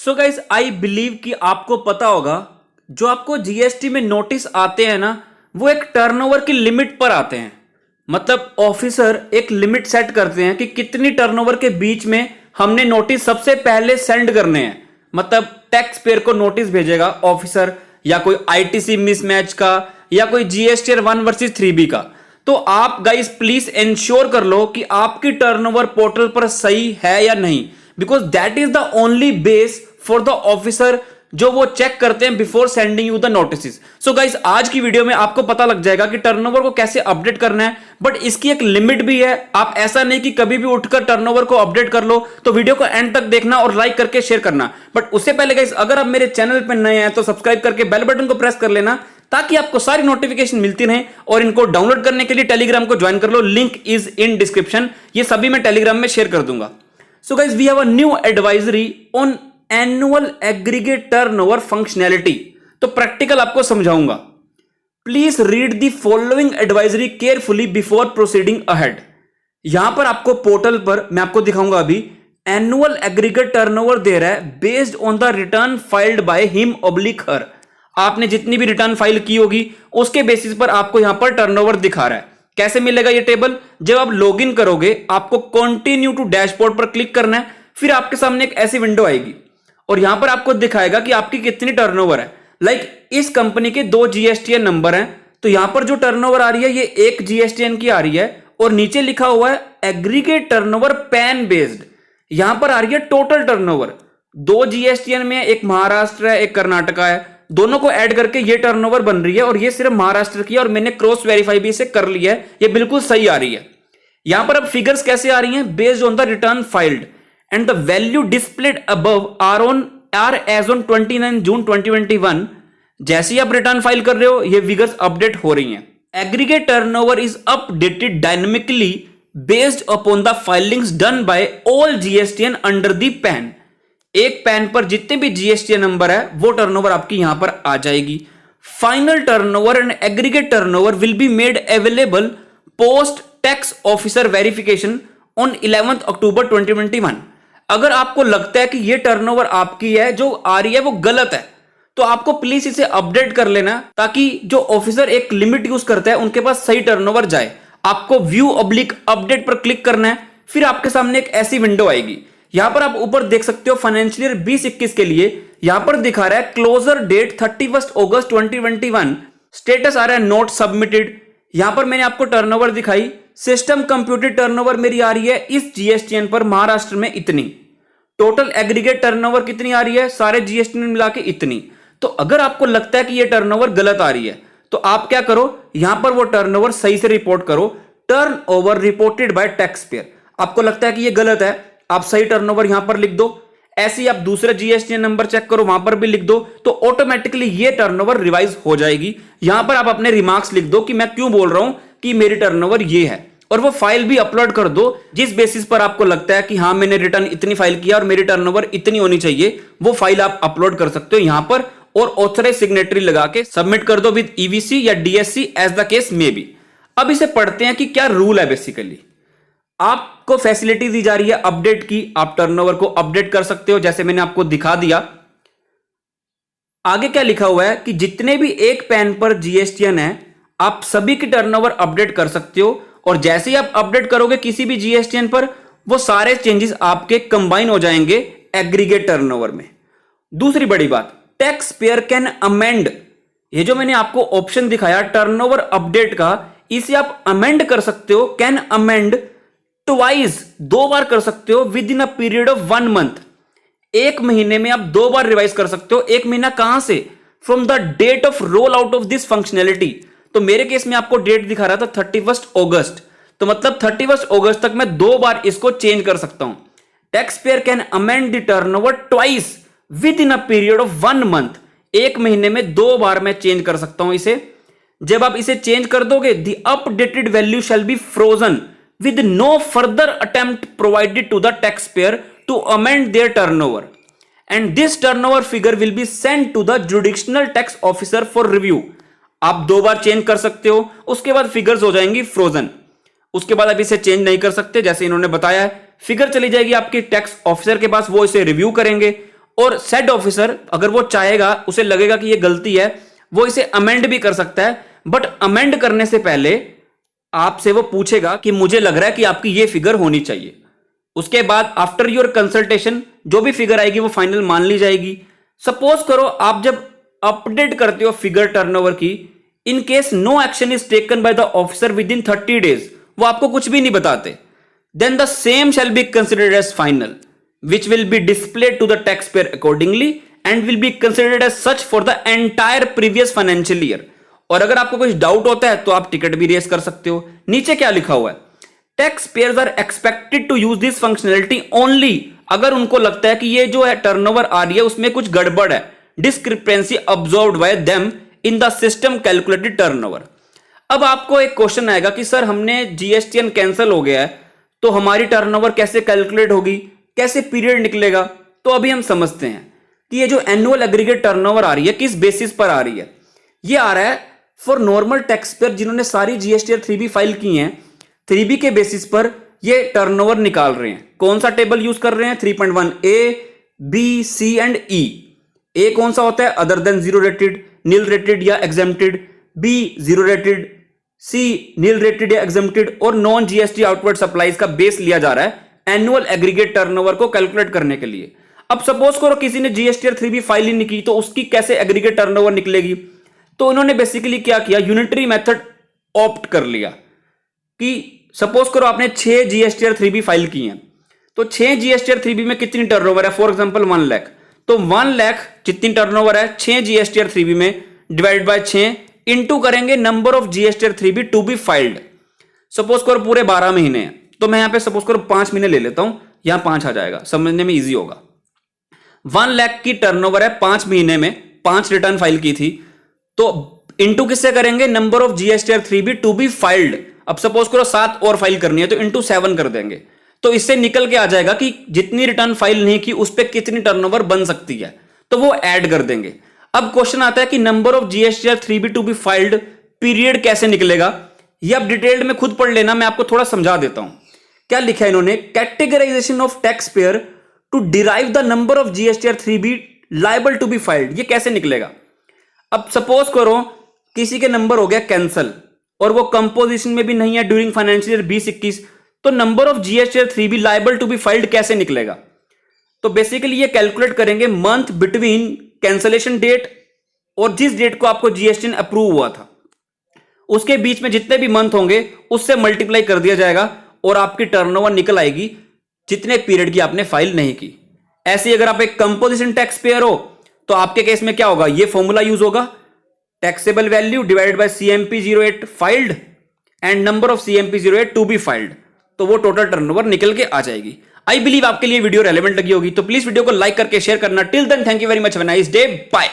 So guys I believe कि आपको पता होगा जो आपको जीएसटी में नोटिस आते हैं ना, वो एक टर्नओवर की लिमिट पर आते हैं। मतलब ऑफिसर एक लिमिट सेट करते हैं कि कितनी टर्नओवर के बीच में हमने नोटिस सबसे पहले सेंड करने हैं। मतलब टैक्स पेयर को नोटिस भेजेगा ऑफिसर, या कोई आईटीसी मिसमैच का, या कोई जीएसटी 1 वर्सेस 3B का। तो आप गाइस प्लीज इंश्योर कर लो कि आपकी टर्नओवर पोर्टल पर सही है या नहीं, because that is the only base for the officer जो वो चेक करते हैं before sending you the notice. So guys आज की वीडियो में आपको पता लग जाएगा कि टर्नओवर को कैसे अपडेट करना है, बट इसकी एक लिमिट भी है। आप ऐसा नहीं कि कभी भी उठकर टर्नओवर को अपडेट कर लो। तो वीडियो को एंड तक देखना और लाइक करके शेयर करना। बट उससे पहले गाइस अगर आप मेरे चैनल पर नए हैं तो सब्सक्राइब करके बेल बटन को प्रेस कर लेना, ताकि आपको सारी नोटिफिकेशन मिलती रहे। और इनको डाउनलोड करने के लिए टेलीग्राम को ज्वाइन कर लो, लिंक इज इन डिस्क्रिप्शन। ये सभी मैं टेलीग्राम में शेयर कर दूंगा। So guys we have a new advisory on annual aggregate turnover functionality. तो प्रैक्टिकल आपको समझाऊंगा। Please read the following advisory carefully before proceeding ahead. यहां पर आपको पोर्टल पर मैं आपको दिखाऊंगा अभी एनुअल एग्रीगेट टर्नओवर दे रहा है based on the return filed by him oblique her. आपने जितनी भी रिटर्न फाइल की होगी उसके बेसिस पर आपको यहां पर टर्नओवर दिखा रहा है। कैसे मिलेगा ये टेबल? जब आप लॉगिन करोगे आपको कंटिन्यू टू डैशबोर्ड पर क्लिक करना है, फिर आपके सामने एक ऐसी विंडो आएगी और यहां पर आपको दिखाएगा कि आपकी कितनी टर्नओवर है। लाइक इस कंपनी के 2 जीएसटीएन नंबर हैं, तो यहां पर जो टर्नओवर आ रही है ये 1 जीएसटीएन की आ रही है, और नीचे लिखा हुआ है एग्रीगेट टर्नओवर पैन बेस्ड। यहां पर आ रही है टोटल टर्नओवर। 2 जीएसटीएन में एक महाराष्ट्र है, एक कर्नाटका है, दोनों को ऐड करके ये टर्नओवर बन रही है, और ये सिर्फ महाराष्ट्र की है, और मैंने क्रॉस वेरीफाई भी इसे कर लिया है, ये बिल्कुल सही आ रही है। यहां पर अब फिगर्स कैसे आ रही हैं? Based on the return filed and the value displayed above are as on 29 जून 2021। जैसे ही आप रिटर्न फाइल कर रहे हो ये फिगर्स अपडेट हो रही हैं। Aggregate turnover is updated dynamically based upon the filings done by all GSTN under the pan. एक पैन पर जितने भी जीएसटीएन नंबर है वो टर्नओवर आपकी यहां पर आ जाएगी। Final turnover and aggregate turnover will be made available post tax officer verification on 11 अक्टूबर 2021। अगर आपको लगता है कि ये टर्नओवर आपकी है जो आ रही है वो गलत है, तो आपको प्लीज इसे अपडेट कर लेना, ताकि जो ऑफिसर एक लिमिट यूज करता है उनके पास सही टर्नओवर जाए। आपको व्यू ऑब्लिक अपडेट पर क्लिक करना है, फिर आपके सामने एक ऐसी विंडो आएगी। यहां पर आप ऊपर देख सकते हो फाइनेंशियल ईयर 2021 के लिए यहां पर दिखा रहा है क्लोजर डेट 31 अगस्त 2021, स्टेटस आ रहा है नोट सबमिटेड। यहां पर मैंने आपको टर्नओवर दिखाई, सिस्टम कंप्यूटेड टर्नओवर मेरी आ रही है इस जीएसटीएन पर महाराष्ट्र में इतनी। टोटल एग्रीगेट टर्नओवर कितनी आ रही है सारे जीएसटीएन मिला के इतनी। तो अगर आपको लगता है कि ये टर्नओवर गलत आ रही है तो आप क्या करो, यहां पर वो टर्नओवर सही से रिपोर्ट करो। Turnover reported by tax payer. आपको लगता है कि ये गलत है, आप सही टर्नओवर यहां पर लिख दो। ऐसे ही आप दूसरा जीएसटीएन नंबर चेक करो, वहां पर भी लिख दो, तो ऑटोमेटिकली ये टर्नओवर रिवाइज हो जाएगी। यहां पर आप अपने रिमार्क्स लिख दो कि मैं क्यों बोल रहा हूं कि मेरी टर्नओवर ये है, और वो फाइल भी अपलोड कर दो जिस बेसिस पर आपको लगता है कि हाँ मैंने रिटर्न इतनी फाइल किया और मेरी टर्नओवर इतनी होनी चाहिए। वो फाइल आप अपलोड कर सकते हो यहां पर, और ऑथराइज सिग्नेटरी लगा के सबमिट कर दो विद ईवीसी या DSC as the case may be. अब इसे पढ़ते हैं कि क्या रूल है। बेसिकली आपको फैसिलिटी दी जा रही है अपडेट की, आप टर्नओवर को अपडेट कर सकते हो जैसे मैंने आपको दिखा दिया। आगे क्या लिखा हुआ है कि जितने भी एक पैन पर जीएसटीएन है आप सभी की टर्नओवर अपडेट कर सकते हो, और जैसे ही आप अपडेट करोगे किसी भी जीएसटीएन पर वो सारे चेंजेस आपके कंबाइन हो जाएंगे एग्रीगेट टर्नओवर में। दूसरी बड़ी बात, टैक्स पेयर कैन अमेंड। ये जो मैंने आपको ऑप्शन दिखाया टर्नओवर अपडेट का, इसे आप अमेंड कर सकते हो। कैन अमेंड ट्वाइस, 2 बार कर सकते हो with in a period of 1 month. 1 महीने में आप 2 बार रिवाइज कर सकते हो। 1 महीना कहां से? From the date of roll out of this functionality. तो मेरे केस में आपको डेट दिखा रहा था 31 अगस्त, तो मतलब 31 अगस्त तक मैं 2 बार इसको चेंज कर सकता हूं। Tax payer can amend the turnover twice with in a period of 1 month. 1 महीने में 2 बार मैं चेंज कर सकता हूं इसे। जब आप इसे चेंज कर दोगे the updated value shall be frozen with no further attempt provided to the taxpayer to amend their turnover, and this turnover figure will be sent to the jurisdictional tax officer for review। आप 2 बार change कर सकते हो, उसके बाद figures हो जाएंगी frozen. उसके बाद आप इसे चेंज नहीं कर सकते, जैसे इन्होंने बताया है। फिगर चली जाएगी आपके टैक्स ऑफिसर के पास, वो इसे रिव्यू करेंगे और सेड ऑफिसर अगर वो चाहेगा, उसे लगेगा कि ये गलती है, वो इसे अमेंड भी कर सकता है, बट अमेंड करने से पहले आपसे वो पूछेगा कि मुझे लग रहा है कि आपकी ये फिगर होनी चाहिए। उसके बाद आफ्टर योर कंसल्टेशन जो भी फिगर आएगी वो फाइनल मान ली जाएगी। सपोज करो आप जब अपडेट करते हो फिगर टर्नओवर की, in case no action is taken by the officer within 30 days, वो आपको कुछ भी नहीं बताते, then the same shall be considered as final which will be displayed to the taxpayer accordingly and will be considered as such for the entire previous financial year। और अगर आपको कुछ डाउट होता है तो आप टिकट भी रेस कर सकते हो। नीचे क्या लिखा हुआ है, tax payers are expected to use this functionality only, अगर उनको लगता है कि ये जो है टर्नओवर आ रही है उसमें कुछ गड़बड़ है, discrepancy observed bye them in the system calculated turnover. अब आपको एक क्वेश्चन आएगा कि सर हमने जीएसटीएन कैंसिल हो गया है तो हमारी टर्नओवर कैसे कैलकुलेट होगी, कैसे पीरियड निकलेगा। तो अभी हम समझते हैं कि ये जो एनुअल एग्रीगेट टर्नओवर आ रही है किस बेसिस पर आ रही है। ये आ रहा है फॉर नॉर्मल टैक्स पेयर जिन्होंने सारी जीएसटी 3B फाइल की हैं, 3B के बेसिस पर ये टर्नओवर निकाल रहे हैं। कौन सा टेबल यूज कर रहे हैं, 3.1 ए, बी, सी एंड ई। ए कौन सा होता है, other than zero rated, nil rated या exempted, B zero rated, C nil rated या एग्जेम्प्टेड, और नॉन जीएसटी आउटवर्ड सप्लाईज का बेस लिया जा रहा है एनुअल एग्रीगेट टर्नओवर को कैलकुलेट करने के लिए। अब सपोज करो किसी ने जीएसटी 3B फाइल ही नहीं की, तो उसकी कैसे एग्रीगेट टर्नओवर निकलेगी। तो उन्होंने बेसिकली क्या किया, यूनिटरी मेथड ऑप्ट कर लिया कि सपोज करो आपने 6 जीएसटी 3B फाइल की हैं, तो 6 जीएसटी 3B में कितनी टर्नओवर है, फॉर एग्जांपल 1 लाख, तो 1 लाख जितनी टर्नओवर है 6 जीएसटी 3B में डिवाइड बाय 6 इंटू करेंगे number of GST 3B to be filed. Suppose करो पूरे 12 महीने हैं, तो मैं यहां पे सपोज करो 5 महीने ले लेता हूं, यहां 5 आ जाएगा, समझने में इजी होगा। 1 लाख की टर्नओवर है, 5 महीने में 5 रिटर्न फाइल की थी, तो इंटू किससे करेंगे, number of GST 3B to be filed. अब सपोज करो 7 और फाइल करनी है तो इंटू 7 कर देंगे, तो इससे निकल के आ जाएगा कि जितनी रिटर्न फाइल नहीं की उस पर कितनी टर्नओवर बन सकती है, तो वो ऐड कर देंगे। अब क्वेश्चन आता है कि number of GST 3B to be filed period कैसे निकलेगा। ये आप डिटेल्ड में खुद पढ़ लेना, मैं आपको थोड़ा समझा देता हूं। क्या लिखा है इन्होंने, categorisation of taxpayer to derive the number of GST 3B liable to be filed. ये कैसे निकलेगा, अब सपोज करो किसी के नंबर हो गया कैंसल और वो कंपोजिशन में भी नहीं है ड्यूरिंग फाइनेंशियल ईयर 2021, तो number of GST 3B liable to be filed कैसे निकलेगा। तो बेसिकली ये कैलकुलेट करेंगे मंथ बिटवीन कैंसलेशन डेट और जिस डेट को आपको जीएसटी अप्रूव हुआ था उसके बीच में जितने भी मंथ होंगे उससे मल्टीप्लाई कर दिया जाएगा और आपकी टर्नओवर निकल आएगी जितने पीरियड की आपने फाइल नहीं की। ऐसे ही अगर आप एक कंपोजिशन टैक्स पेयर हो तो आपके केस में क्या होगा, ये फॉर्मूला यूज होगा, taxable value divided by CMP 08 filed and number of CMP 08 to be filed, तो वो टोटल टर्नओवर निकल के आ जाएगी। आई बिलीव आपके लिए वीडियो रेलेवेंट लगी होगी, तो प्लीज वीडियो को लाइक करके शेयर करना। Till then thank you very much, have a nice day, bye.